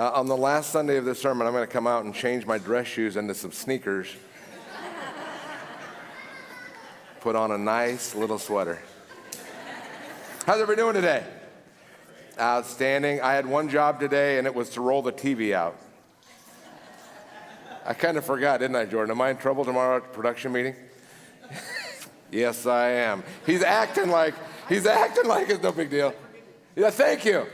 On the last Sunday of this sermon, I'm going to come out and change my dress shoes into some sneakers. Put on a nice little sweater. How's everybody doing today? Outstanding. I had one job today, and it was to roll the TV out. I kind of forgot, didn't I, Jordan? Am I in trouble tomorrow at the production meeting? Yes, I am. He's acting like it's no big deal. Yeah, thank you.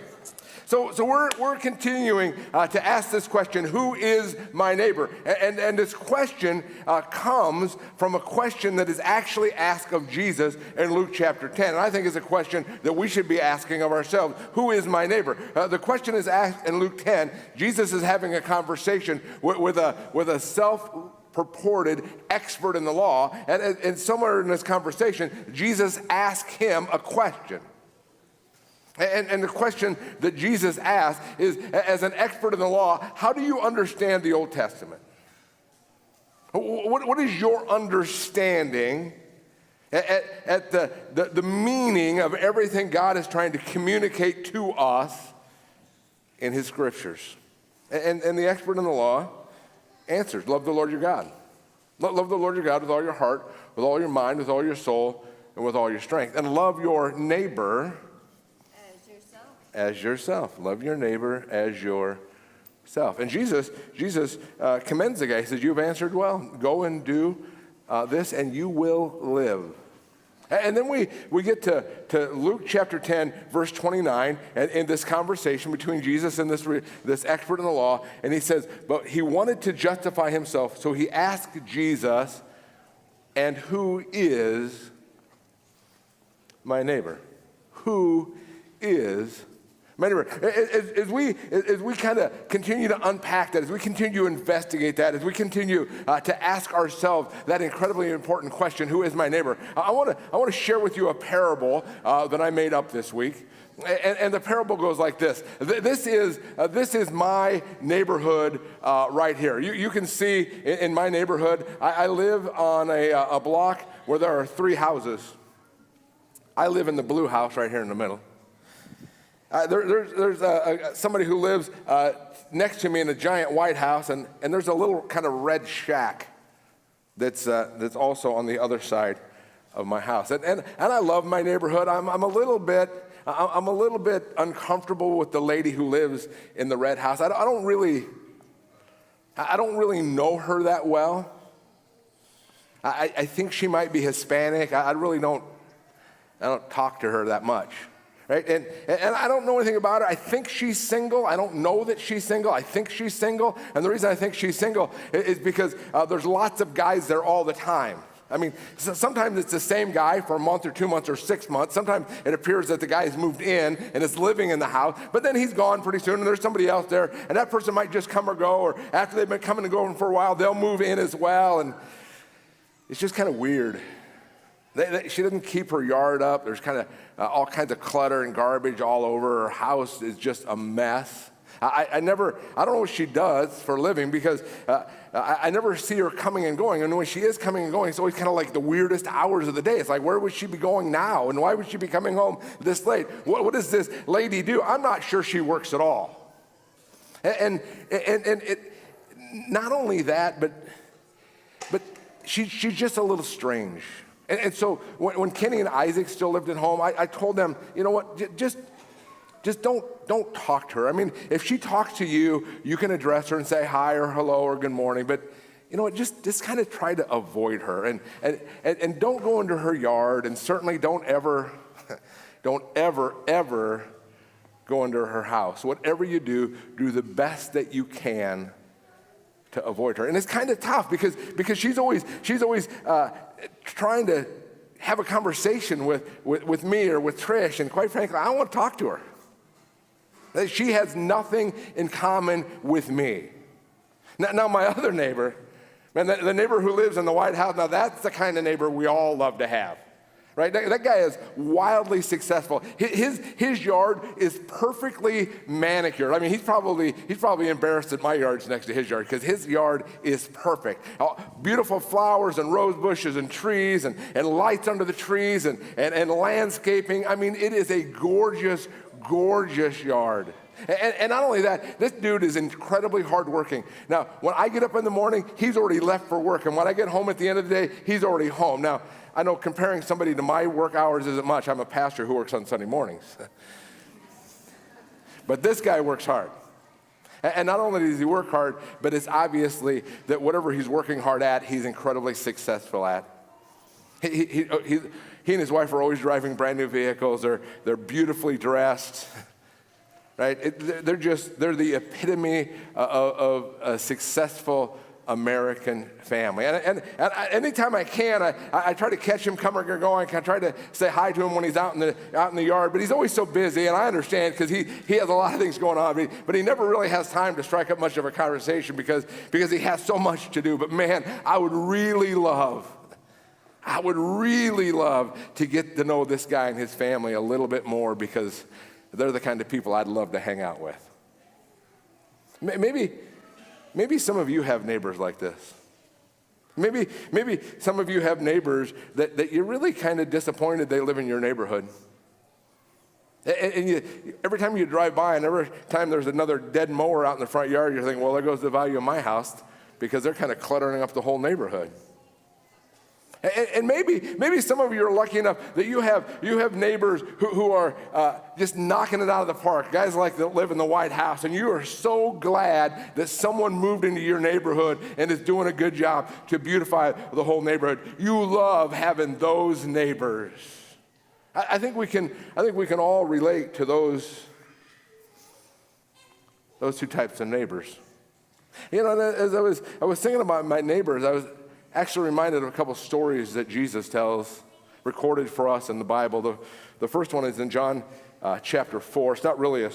So we're continuing to ask this question, who is my neighbor? And this question comes from a question that is actually asked of Jesus in Luke chapter 10. And I think it's a question that we should be asking of ourselves. Who is my neighbor? The question is asked in Luke 10. Jesus is having a conversation with a self-purported expert in the law. And somewhere in this conversation, Jesus asked him a question. And the question that Jesus asked is, as an expert in the law, how do you understand the Old Testament? What is your understanding at the meaning of everything God is trying to communicate to us in his scriptures? And the expert in the law answers, love the Lord your God. Love the Lord your God with all your heart, with all your mind, with all your soul, and with all your strength. And love your neighbor as yourself. Love your neighbor as yourself. And Jesus commends the guy. He says, you've answered well. Go and do this, and you will live. And then we get to Luke chapter 10, verse 29, and in this conversation between Jesus and this expert in the law, and he says, but he wanted to justify himself, so he asked Jesus, and who is my neighbor? Who is my neighbor? As we kind of continue to unpack that, as we continue to investigate that, as we continue to ask ourselves that incredibly important question, who is my neighbor? I want to share with you a parable that I made up this week. And the parable goes like this. This is my neighborhood right here. You can see in my neighborhood, I live on a block where there are 3 houses. I live in the blue house right here in the middle. There's somebody who lives next to me in a giant white house, and there's a little kind of red shack that's also on the other side of my house. And I love my neighborhood. I'm a little bit uncomfortable with the lady who lives in the red house. I don't really know her that well. I think she might be Hispanic. I don't talk to her that much. Right? And I don't know anything about her. I think she's single. I don't know that she's single. I think she's single. And the reason I think she's single is because there's lots of guys there all the time. I mean, sometimes it's the same guy for a month or 2 months or 6 months. Sometimes it appears that the guy has moved in and is living in the house, but then he's gone pretty soon and there's somebody else there, and that person might just come or go, or after they've been coming and going for a while, they'll move in as well, and it's just kind of weird. She doesn't keep her yard up. There's kind of all kinds of clutter and garbage all over. Her house is just a mess. I don't know what she does for a living because I never see her coming and going. And when she is coming and going, it's always kind of like the weirdest hours of the day. It's like, where would she be going now? And why would she be coming home this late? What does this lady do? I'm not sure she works at all. And it, not only that, but she's just a little strange. And so when Kenny and Isaac still lived at home, I told them, you know what, just don't talk to her. I mean, if she talks to you, you can address her and say hi or hello or good morning. But you know what, just kind of try to avoid her and don't go into her yard, and certainly don't ever go into her house. Whatever you do the best that you can to avoid her. And it's kind of tough because she's always trying to have a conversation with me or with Trish, and quite frankly, I don't want to talk to her. She has nothing in common with me. Now my other neighbor, man, the neighbor who lives in the White House, now that's the kind of neighbor we all love to have. Right? That guy is wildly successful. His yard is perfectly manicured. I mean, he's probably embarrassed that my yard's next to his yard because his yard is perfect. Beautiful flowers and rose bushes and trees and lights under the trees and landscaping. I mean, it is a gorgeous, gorgeous yard. And not only that, this dude is incredibly hardworking. Now, when I get up in the morning, he's already left for work. And when I get home at the end of the day, he's already home. Now, I know comparing somebody to my work hours isn't much. I'm a pastor who works on Sunday mornings. But this guy works hard. And not only does he work hard, but it's obviously that whatever he's working hard at, he's incredibly successful at. He and his wife are always driving brand new vehicles. They're beautifully dressed. Right? They're the epitome of a successful American family. And anytime I can, I try to catch him coming or going. I try to say hi to him when he's out in the yard, but he's always so busy, and I understand because he has a lot of things going on, but he never really has time to strike up much of a conversation because he has so much to do. But man, I would really love to get to know this guy and his family a little bit more, because they're the kind of people I'd love to hang out with. Maybe some of you have neighbors like this. Maybe some of you have neighbors that you're really kind of disappointed they live in your neighborhood. And every time you drive by and every time there's another dead mower out in the front yard, you're thinking, well, there goes the value of my house, because they're kind of cluttering up the whole neighborhood. And maybe some of you are lucky enough that you have neighbors who are just knocking it out of the park, guys like that live in the White House, and you are so glad that someone moved into your neighborhood and is doing a good job to beautify the whole neighborhood. You love having those neighbors. I think we can all relate to those two types of neighbors. You know, as I was thinking about my neighbors, I was actually reminded of a couple stories that Jesus tells, recorded for us in the Bible. The first one is in John chapter 4. It's not really a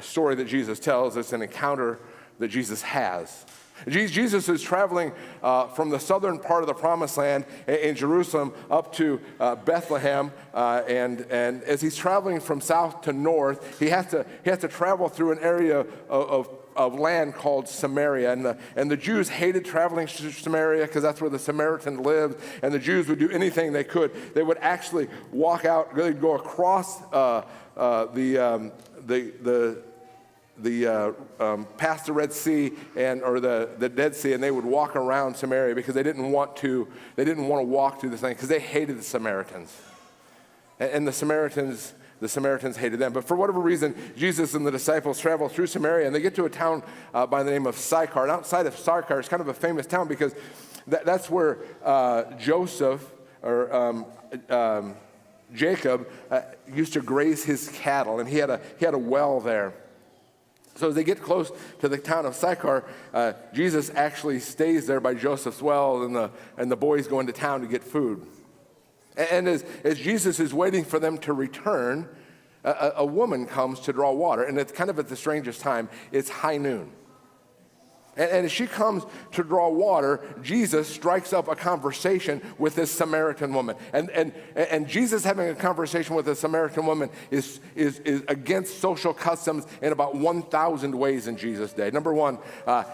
story that Jesus tells. It's an encounter that Jesus has. Jesus is traveling from the southern part of the Promised Land in Jerusalem up to Bethlehem, and as he's traveling from south to north, he has to travel through an area of land called Samaria, and the Jews hated traveling to Samaria because that's where the Samaritans lived, and the Jews would do anything they could. They would actually walk out, they'd go across past the Red Sea or the Dead Sea, and they would walk around Samaria because they didn't want to walk through this thing because they hated the Samaritans, and the Samaritans hated them. But for whatever reason, Jesus and the disciples travel through Samaria, and they get to a town by the name of Sychar. And outside of Sychar, it's kind of a famous town because that's where Joseph or Jacob used to graze his cattle, and he had a well there. So as they get close to the town of Sychar, Jesus actually stays there by Joseph's well, and the boys go into town to get food. And as Jesus is waiting for them to return, a woman comes to draw water, and it's kind of at the strangest time. It's high noon. And as she comes to draw water, Jesus strikes up a conversation with this Samaritan woman. And Jesus having a conversation with a Samaritan woman is against social customs in about 1,000 ways in Jesus' day. Number one,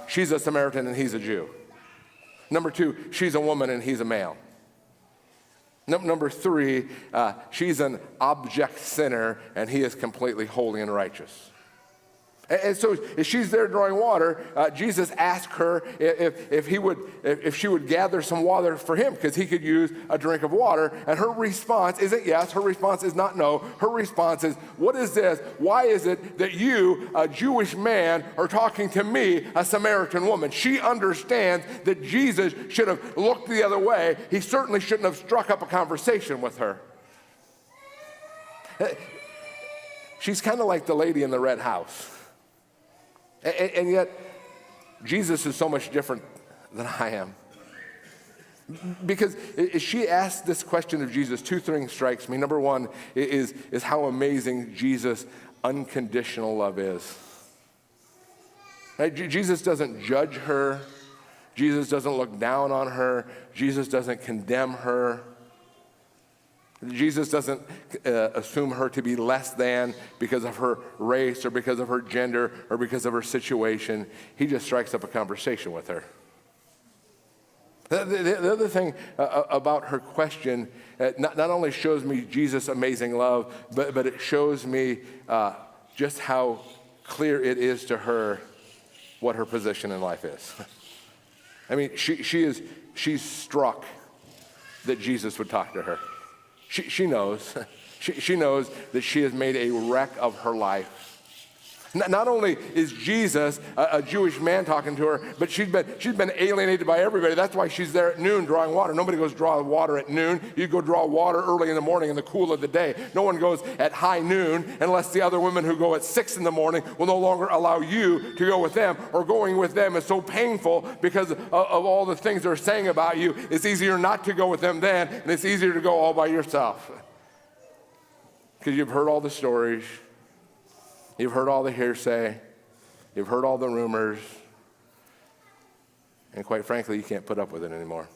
she's a Samaritan and he's a Jew. Number two, she's a woman and he's a male. Number three, she's an abject sinner and he is completely holy and righteous. And so as she's there drawing water, Jesus asked her if she would gather some water for him because he could use a drink of water. And her response isn't yes. Her response is not no. Her response is, what is this? Why is it that you, a Jewish man, are talking to me, a Samaritan woman? She understands that Jesus should have looked the other way. He certainly shouldn't have struck up a conversation with her. She's kind of like the lady in the red house. And yet, Jesus is so much different than I am. Because as she asked this question of Jesus, two things strikes me. Number one is how amazing Jesus' unconditional love is. Right? Jesus doesn't judge her. Jesus doesn't look down on her. Jesus doesn't condemn her. Jesus doesn't assume her to be less than because of her race or because of her gender or because of her situation. He just strikes up a conversation with her. The other thing about her question not only shows me Jesus' amazing love, but it shows me just how clear it is to her what her position in life is. I mean, she's struck that Jesus would talk to her. She knows. She knows that she has made a wreck of her life. Not only is Jesus a Jewish man talking to her, but she's been alienated by everybody. That's why she's there at noon drawing water. Nobody goes draw water at noon. You go draw water early in the morning in the cool of the day. No one goes at high noon unless the other women who go at 6 in the morning will no longer allow you to go with them, or going with them is so painful because of all the things they're saying about you. It's easier not to go with them then, and it's easier to go all by yourself. Because you've heard all the stories. You've heard all the hearsay. You've heard all the rumors. And quite frankly, you can't put up with it anymore.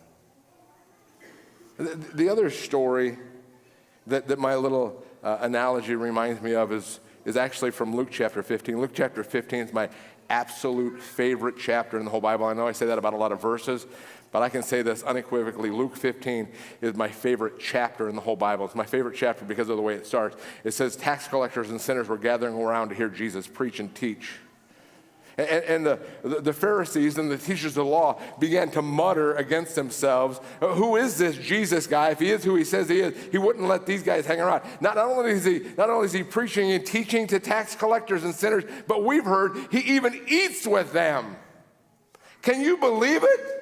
The other story that my little analogy reminds me of is actually from Luke chapter 15. Luke chapter 15 is my absolute favorite chapter in the whole Bible. I know I say that about a lot of verses, but I can say this unequivocally. Luke 15 is my favorite chapter in the whole Bible. It's my favorite chapter because of the way it starts. It says tax collectors and sinners were gathering around to hear Jesus preach and teach. And the Pharisees and the teachers of the law began to mutter against themselves, who is this Jesus guy? If he is who he says he is, he wouldn't let these guys hang around. Not only is he preaching and teaching to tax collectors and sinners, but we've heard he even eats with them. Can you believe it?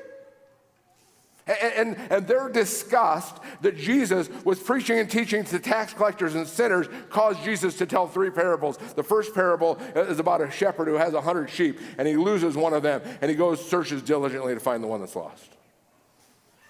And their disgust that Jesus was preaching and teaching to tax collectors and sinners caused Jesus to tell 3 parables. The first parable is about a shepherd who has 100 sheep, and he loses one of them, and he searches diligently to find the one that's lost.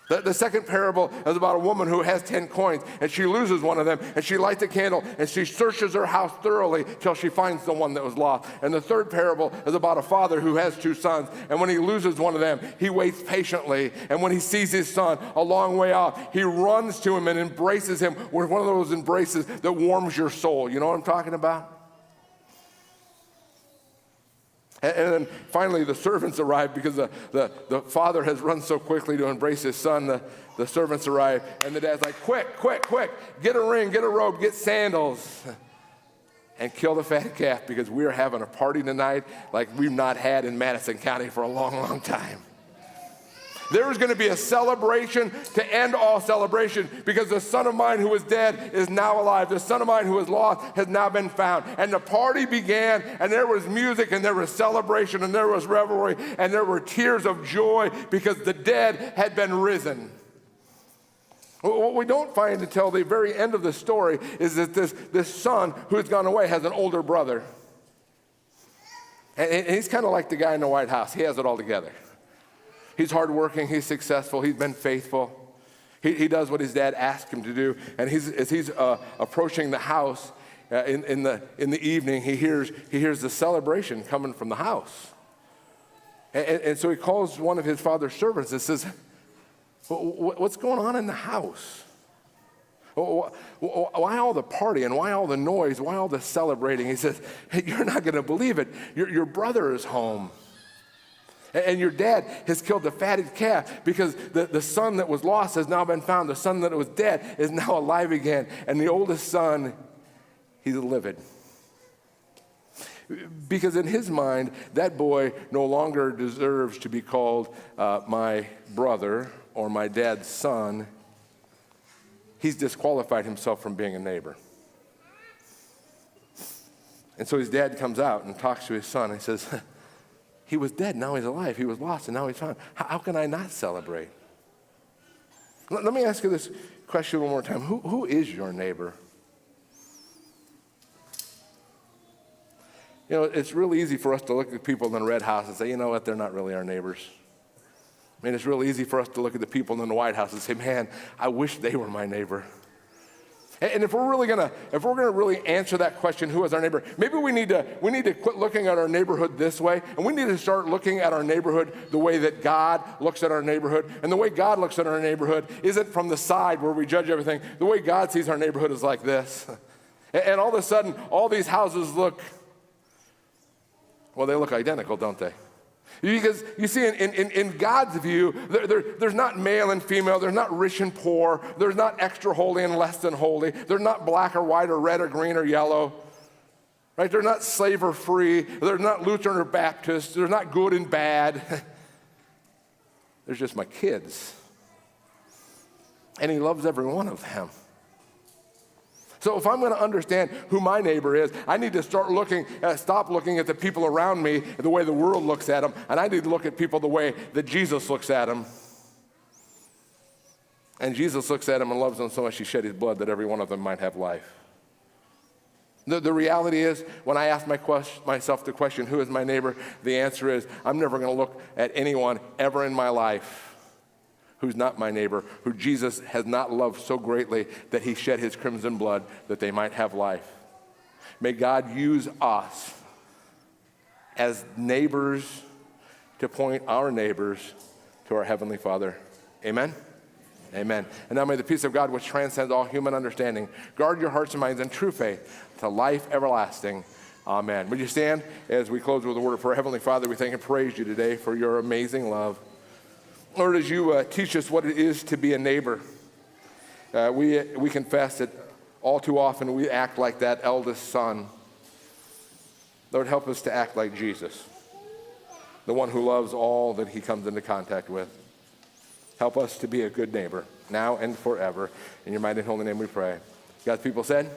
The second parable is about a woman who has 10 coins, and she loses one of them, and she lights a candle, and she searches her house thoroughly till she finds the one that was lost. And the third parable is about a father who has 2 sons, and when he loses one of them, he waits patiently, and when he sees his son a long way off, he runs to him and embraces him with one of those embraces that warms your soul. You know what I'm talking about? And then finally the servants arrive because the father has run so quickly to embrace his son. The servants arrive, and the dad's like, quick, get a ring, get a robe, get sandals, and kill the fatted calf because we're having a party tonight like we've not had in Madison County for a long, long time. There is going to be a celebration to end all celebration because the son of mine who was dead is now alive. The son of mine who was lost has now been found. And the party began, and there was music, and there was celebration, and there was revelry, and there were tears of joy because the dead had been risen. What we don't find until the very end of the story is that this son who has gone away has an older brother. And he's kind of like the guy in the White House. He has it all together. He's hardworking, he's successful, he's been faithful. He does what his dad asked him to do. And as he's approaching the house in the evening, he hears the celebration coming from the house. And so he calls one of his father's servants and says, what's going on in the house? Why all the party and why all the noise? Why all the celebrating? He says, hey, you're not going to believe it. Your brother is home. And your dad has killed the fatted calf because the son that was lost has now been found. The son that was dead is now alive again. And the oldest son, he's livid. Because in his mind, that boy no longer deserves to be called my brother or my dad's son. He's disqualified himself from being a neighbor. And so his dad comes out and talks to his son. He says, he was dead, now he's alive. He was lost, and now he's found. How can I not celebrate? Let me ask you this question one more time. Who is your neighbor? You know, it's really easy for us to look at people in the red house and say, you know what, they're not really our neighbors. I mean, it's really easy for us to look at the people in the White House and say, man, I wish they were my neighbor. And if we're gonna really answer that question, who is our neighbor? Maybe we need to quit looking at our neighborhood this way, and we need to start looking at our neighborhood the way that God looks at our neighborhood. And the way God looks at our neighborhood isn't from the side where we judge everything. The way God sees our neighborhood is like this. And all of a sudden, all these houses look identical, don't they? Because you see, in God's view, there's not male and female, there's not rich and poor, there's not extra holy and less than holy, there's not black or white or red or green or yellow. right? They're not slave or free. They're not Lutheran or Baptist. They're not good and bad. They're just my kids. And he loves every one of them. So if I'm going to understand who my neighbor is, I need to stop looking at the people around me the way the world looks at them, and I need to look at people the way that Jesus looks at them. And Jesus looks at them and loves them so much he shed his blood that every one of them might have life. The reality is, when I ask myself the question, who is my neighbor? The answer is, I'm never going to look at anyone ever in my life who's not my neighbor, who Jesus has not loved so greatly that he shed his crimson blood that they might have life. May God use us as neighbors to point our neighbors to our Heavenly Father. Amen? Amen. And now may the peace of God, which transcends all human understanding, guard your hearts and minds in true faith to life everlasting. Amen. Would you stand as we close with a word of prayer? Heavenly Father, we thank and praise you today for your amazing love. Lord, as you teach us what it is to be a neighbor, we confess that all too often we act like that eldest son. Lord, help us to act like Jesus, the one who loves all that he comes into contact with. Help us to be a good neighbor now and forever. In your mighty and holy name we pray. God's people said?